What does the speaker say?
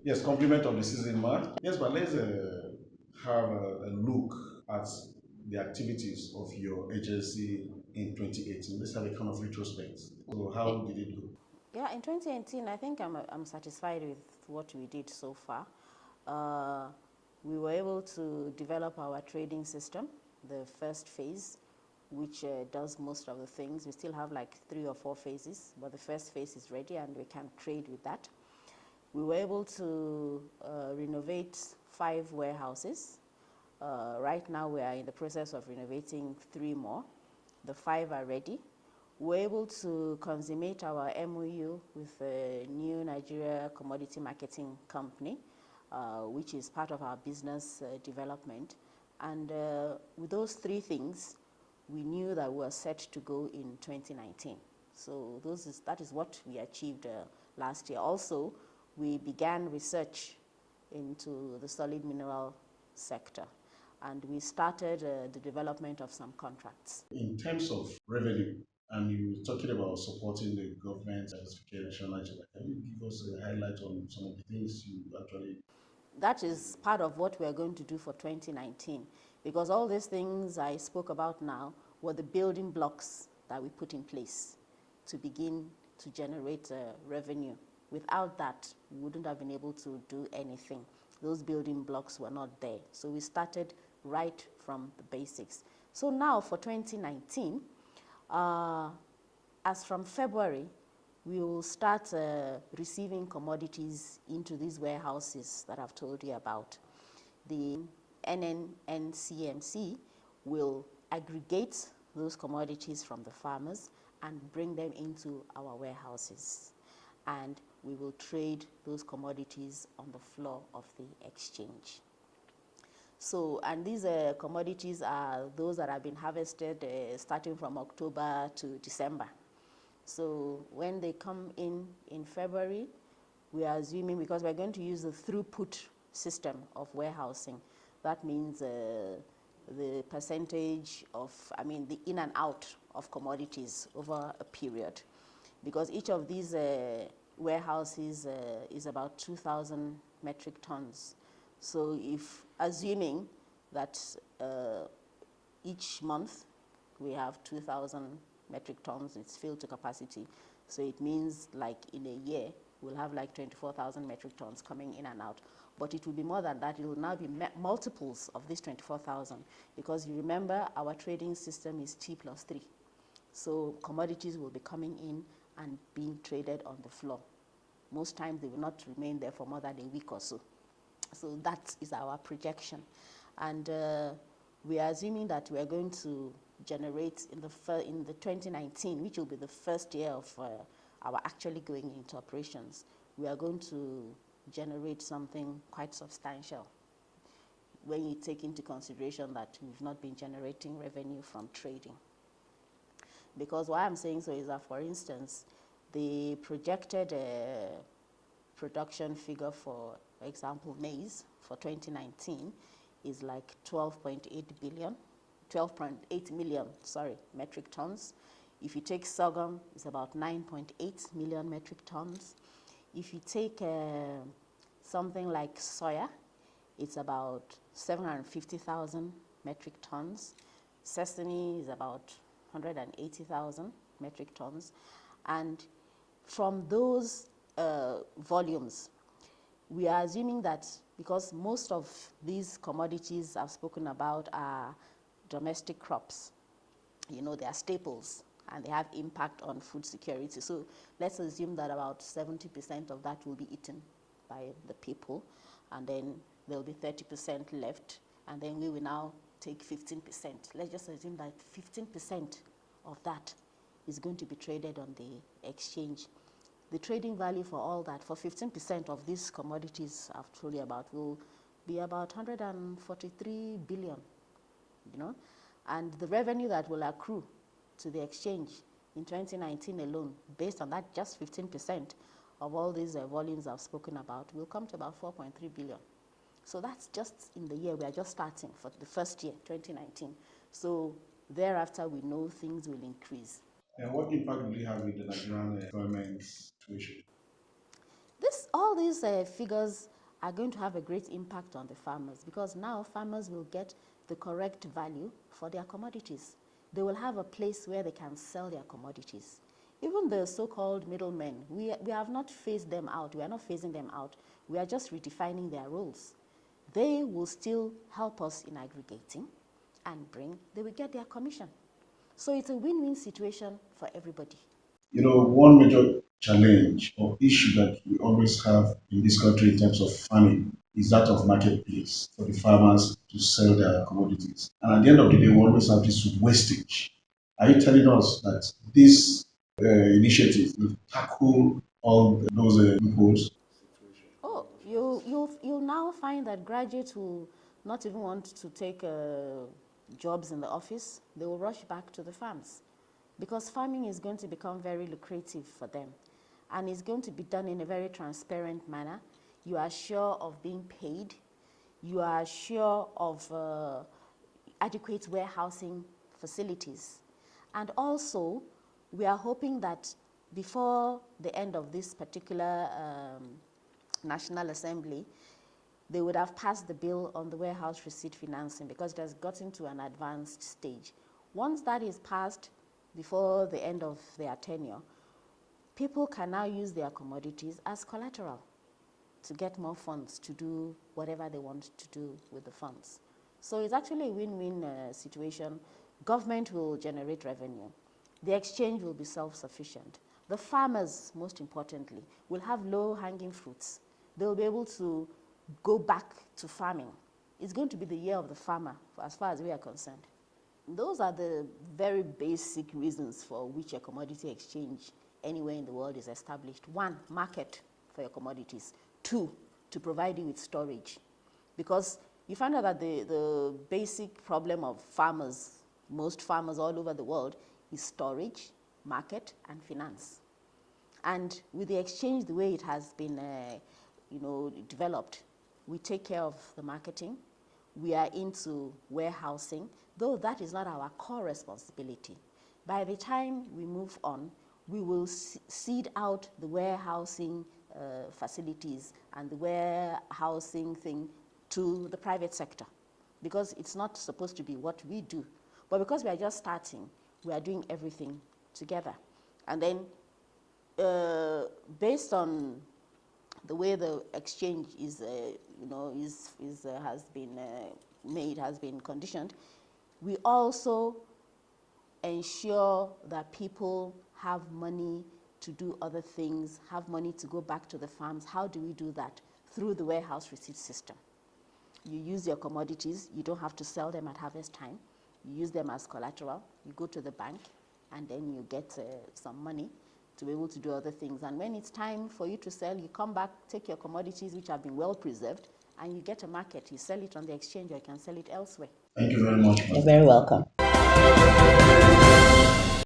Yes, compliment of the season mark. Yes, but let's have a look at the activities of your agency in 2018. Let's have a kind of retrospect. So how did it go? Yeah, in 2018, I think I'm satisfied with what we did so far. Uh, we were able to develop our trading system, the first phase, which does most of the things. We still have like 3 or 4 phases, but the first phase is ready and we can trade with that. We were able to renovate 5 warehouses. Right now we are in the process of renovating 3 more. The 5 are ready. We're able to consummate our MOU with a new Nigeria commodity marketing company, which is part of our business development. And with those 3 things, we knew that we were set to go in 2019. So that is what we achieved last year. Also, we began research into the solid mineral sector, and we started the development of some contracts. In terms of revenue, and you were talking about supporting the government diversification, can you give us a highlight on some of the things you actually? That is part of what we are going to do for 2019, because all these things I spoke about now were the building blocks that we put in place to begin to generate revenue. Without that, we wouldn't have been able to do anything. Those building blocks were not there. So we started right from the basics. So now for 2019, as from February, we will start receiving commodities into these warehouses that I've told you about. The NNNCMC will aggregate those commodities from the farmers and bring them into our warehouses. And we will trade those commodities on the floor of the exchange. So, and these commodities are those that have been harvested starting from October to December. So when they come in February, we are assuming, because we're going to use the throughput system of warehousing, that means the percentage of, the in and out of commodities over a period. Because each of these warehouses is about 2,000 metric tons. So if, assuming that each month we have 2,000 metric tons, it's filled to capacity. So it means like in a year, we'll have like 24,000 metric tons coming in and out. But it will be more than that. It will now be multiples of this 24,000, because you remember our trading system is T+3. So commodities will be coming in and being traded on the floor. Most times they will not remain there for more than a week or so. So that is our projection. And we are assuming that we are going to generate in the 2019, which will be the first year of our actually going into operations, we are going to generate something quite substantial when you take into consideration that we've not been generating revenue from trading. Because why I'm saying so is that, for instance, the projected production figure for example, maize for 2019 is like 12.8 million, metric tons. If you take sorghum, it's about 9.8 million metric tons. If you take something like soya, it's about 750,000 metric tons. Sesame is about 180,000 metric tons. And from those volumes, we are assuming that because most of these commodities I've spoken about are domestic crops, they are staples and they have impact on food security. So let's assume that about 70% of that will be eaten by the people, and then there will be 30% left, and then we will now take 15%. Let's just assume that 15% of that is going to be traded on the exchange. The trading value for all that, for 15% of these commodities I've told you about, will be about 143 billion, and the revenue that will accrue to the exchange in 2019 alone, based on that just 15% of all these volumes I've spoken about, will come to about 4.3 billion. So that's just in the year we are just starting for the first year, 2019. So thereafter, we know things will increase. And what impact will it have with the Nigerian government situation? All these figures are going to have a great impact on the farmers, because now farmers will get the correct value for their commodities. They will have a place where they can sell their commodities. Even the so-called middlemen, we have not phased them out. We are not phasing them out. We are just redefining their roles. They will still help us in aggregating and they will get their commission. So it's a win-win situation for everybody. One major challenge or issue that we always have in this country in terms of farming is that of marketplace for the farmers to sell their commodities. And at the end of the day, we always have this wastage. Are you telling us that this initiative will tackle all those loopholes? Oh, you'll now find that graduates will not even want to take jobs in the office. They will rush back to the farms, because farming is going to become very lucrative for them, and it's going to be done in a very transparent manner. You are sure of being paid. You are sure of adequate warehousing facilities. And also, we are hoping that before the end of this particular National Assembly, they would have passed the bill on the warehouse receipt financing, because it has gotten to an advanced stage. Once that is passed before the end of their tenure, people can now use their commodities as collateral to get more funds to do whatever they want to do with the funds. So it's actually a win-win situation. Government will generate revenue. The exchange will be self-sufficient. The farmers, most importantly, will have low-hanging fruits. They'll be able to go back to farming. It's going to be the year of the farmer, as far as we are concerned. Those are the very basic reasons for which a commodity exchange anywhere in the world is established. One, market for your commodities. Two, to provide you with storage. Because you find out that the basic problem of farmers, most farmers all over the world, is storage, market, and finance. And with the exchange, the way it has been developed, we take care of the marketing. We are into warehousing, though that is not our core responsibility. By the time we move on, we will seed out the warehousing facilities and the warehousing thing to the private sector, because it's not supposed to be what we do. But because we are just starting, we are doing everything together. And then based on the way the exchange is, has been made, has been conditioned, we also ensure that people have money to do other things, have money to go back to the farms. How do we do that? Through the warehouse receipt system. You use your commodities. You don't have to sell them at harvest time. You use them as collateral. You go to the bank, and then you get some money to be able to do other things. And when it's time for you to sell, you come back, take your commodities, which have been well preserved, and you get a market. You sell it on the exchange, or you can sell it elsewhere. Thank you very much. You're very welcome.